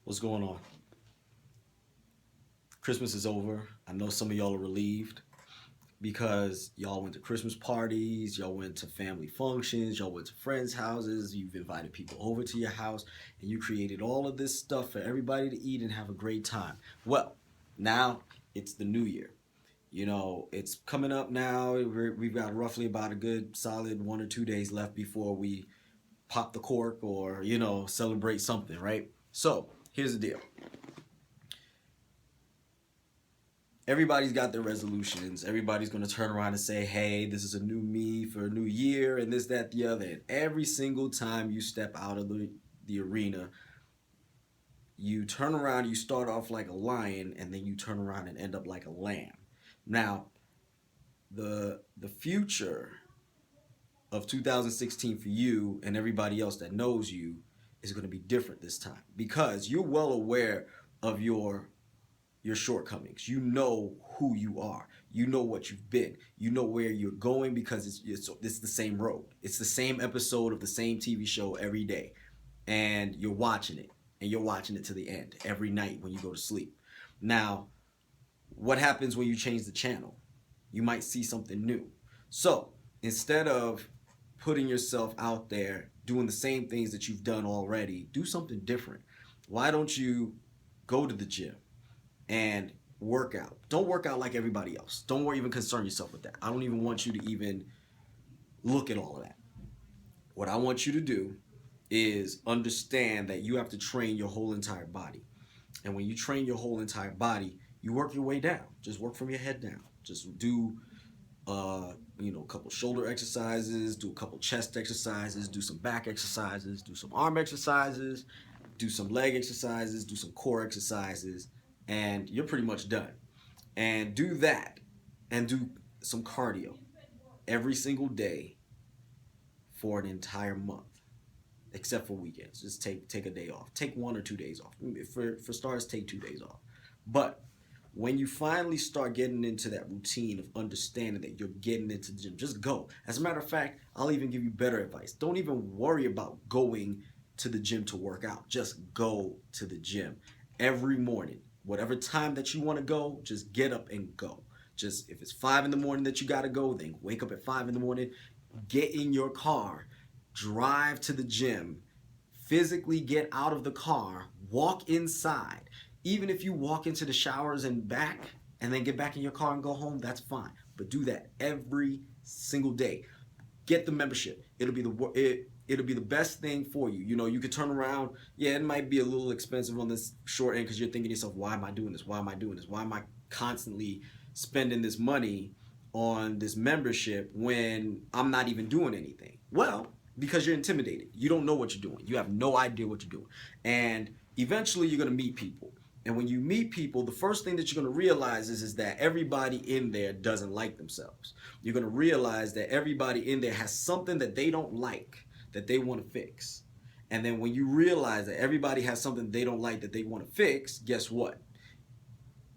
What's going on? Christmas is over. I know some of y'all are relieved because y'all went to Christmas parties, y'all went to family functions, y'all went to friends' houses, you've invited people over to your house, and you created all of this stuff for everybody to eat and have a great time. Well, now it's the new year. It's coming up now. We've got roughly about a good solid 1 or 2 days left before we pop the cork or, celebrate something, right? So here's the deal. Everybody's got their resolutions. Everybody's going to turn around and say, hey, this is a new me for a new year and this, that, the other. And every single time you step out of the arena, you turn around, you start off like a lion, and then you turn around and end up like a lamb. Now, the future of 2016 for you and everybody else that knows you is going to be different this time because you're well aware of your shortcomings. You know who you are. You know what you've been. You know where you're going because it's the same road. It's the same episode of the same TV show every day. And you're watching it. And you're watching it to the end every night when you go to sleep. Now, what happens when you change the channel? You might see something new. So, instead of putting yourself out there doing the same things that you've done already, do something different. Why don't you go to the gym and work out? Don't work out like everybody else. Don't even concern yourself with that. I don't even want you to even look at all of that. What I want you to do is understand that you have to train your whole entire body. And when you train your whole entire body, you work your way down. Just work from your head down. Just do a couple shoulder exercises, do a couple chest exercises, do some back exercises, do some arm exercises, do some leg exercises, do some core exercises, and you're pretty much done. And do that and do some cardio every single day for an entire month, except for weekends. Just take a day off. Take 1 or 2 days off. For starters, take 2 days off. But when you finally start getting into that routine of understanding that you're getting into the gym, just go. As a matter of fact, I'll even give you better advice. Don't even worry about going to the gym to work out. Just go to the gym every morning. Whatever time that you want to go, just get up and go. Just if it's 5 in the morning that you got to go, then wake up at 5 in the morning, get in your car, drive to the gym, physically get out of the car, walk inside. Even if you walk into the showers and back and then get back in your car and go home, that's fine. But do that every single day. Get the membership. It'll be the best thing for you. You could turn around. Yeah, it might be a little expensive on this short end because you're thinking to yourself, why am I doing this? Why am I doing this? Why am I constantly spending this money on this membership when I'm not even doing anything? Well, because you're intimidated. You don't know what you're doing. You have no idea what you're doing. And eventually you're going to meet people. And when you meet people, the first thing that you're going to realize is that everybody in there doesn't like themselves. You're going to realize that everybody in there has something that they don't like that they want to fix. And then when you realize that everybody has something they don't like that they want to fix, guess what?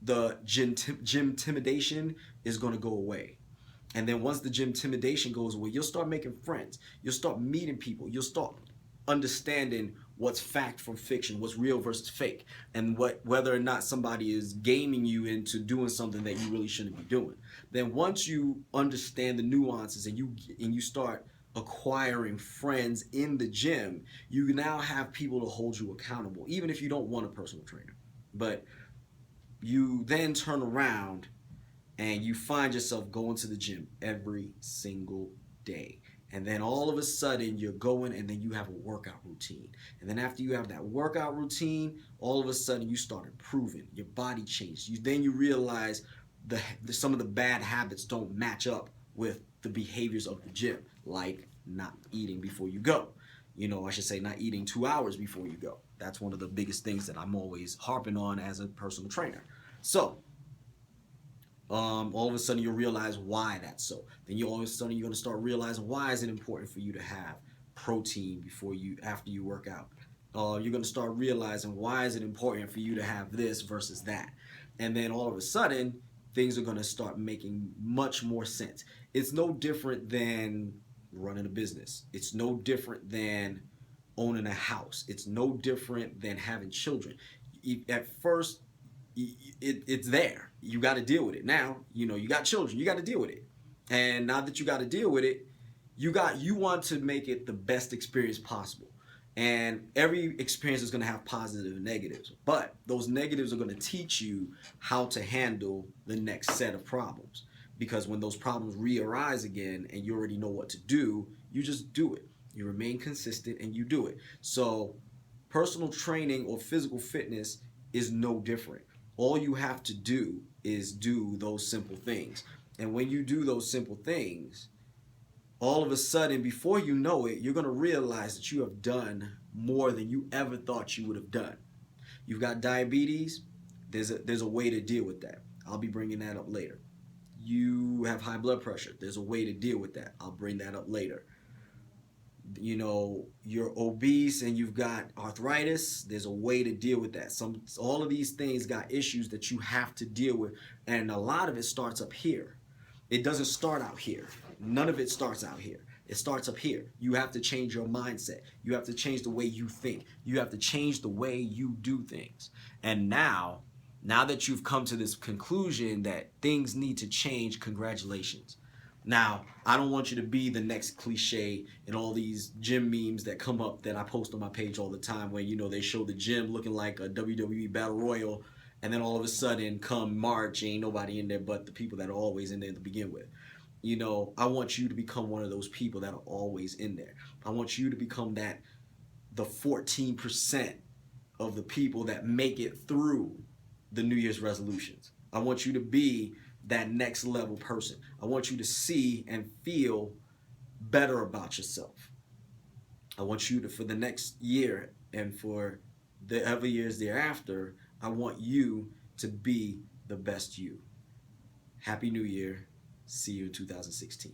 The gym intimidation is going to go away. And then once the gym intimidation goes away, you'll start making friends. You'll start meeting people. You'll start understanding what's fact from fiction, what's real versus fake, and whether or not somebody is gaming you into doing something that you really shouldn't be doing. Then once you understand the nuances and you start acquiring friends in the gym, you now have people to hold you accountable, even if you don't want a personal trainer. But you then turn around and you find yourself going to the gym every single day. And then all of a sudden you're going and then you have a workout routine. And then after you have that workout routine, all of a sudden you start improving. Your body changes. Then you realize some of the bad habits don't match up with the behaviors of the gym, like not eating before you go. I should say not eating 2 hours before you go. That's one of the biggest things that I'm always harping on as a personal trainer. So all of a sudden you'll realize why that's so. Then all of a sudden you're going to start realizing why is it important for you to have protein after you work out. You're going to start realizing why is it important for you to have this versus that. And then all of a sudden things are going to start making much more sense. It's no different than running a business. It's no different than owning a house. It's no different than having children. At first, it's there. You got to deal with it. Now, you got children. You got to deal with it. And now that you got to deal with it, you want to make it the best experience possible. And every experience is going to have positives and negatives. But those negatives are going to teach you how to handle the next set of problems. Because when those problems re-arise again and you already know what to do, you just do it. You remain consistent and you do it. So personal training or physical fitness is no different. All you have to do is do those simple things. And when you do those simple things, all of a sudden, before you know it, you're going to realize that you have done more than you ever thought you would have done. You've got diabetes, there's a way to deal with that. I'll be bringing that up later. You have high blood pressure, there's a way to deal with that. I'll bring that up later. You're obese and you've got arthritis, there's a way to deal with that. All of these things got issues that you have to deal with, and a lot of it starts up here. It doesn't start out here. None of it starts out here. It starts up here. You have to change your mindset. You have to change the way you think. You have to change the way you do things. And now that you've come to this conclusion that things need to change, congratulations. Now, I don't want you to be the next cliche in all these gym memes that come up that I post on my page all the time where, they show the gym looking like a WWE Battle Royal, and then all of a sudden come March, ain't nobody in there but the people that are always in there to begin with. I want you to become one of those people that are always in there. I want you to become the 14% of the people that make it through the New Year's resolutions. I want you to be that next level person. I want you to see and feel better about yourself. I want you to, for the next year and for the other years thereafter, I want you to be the best you. Happy New Year. See you in 2016.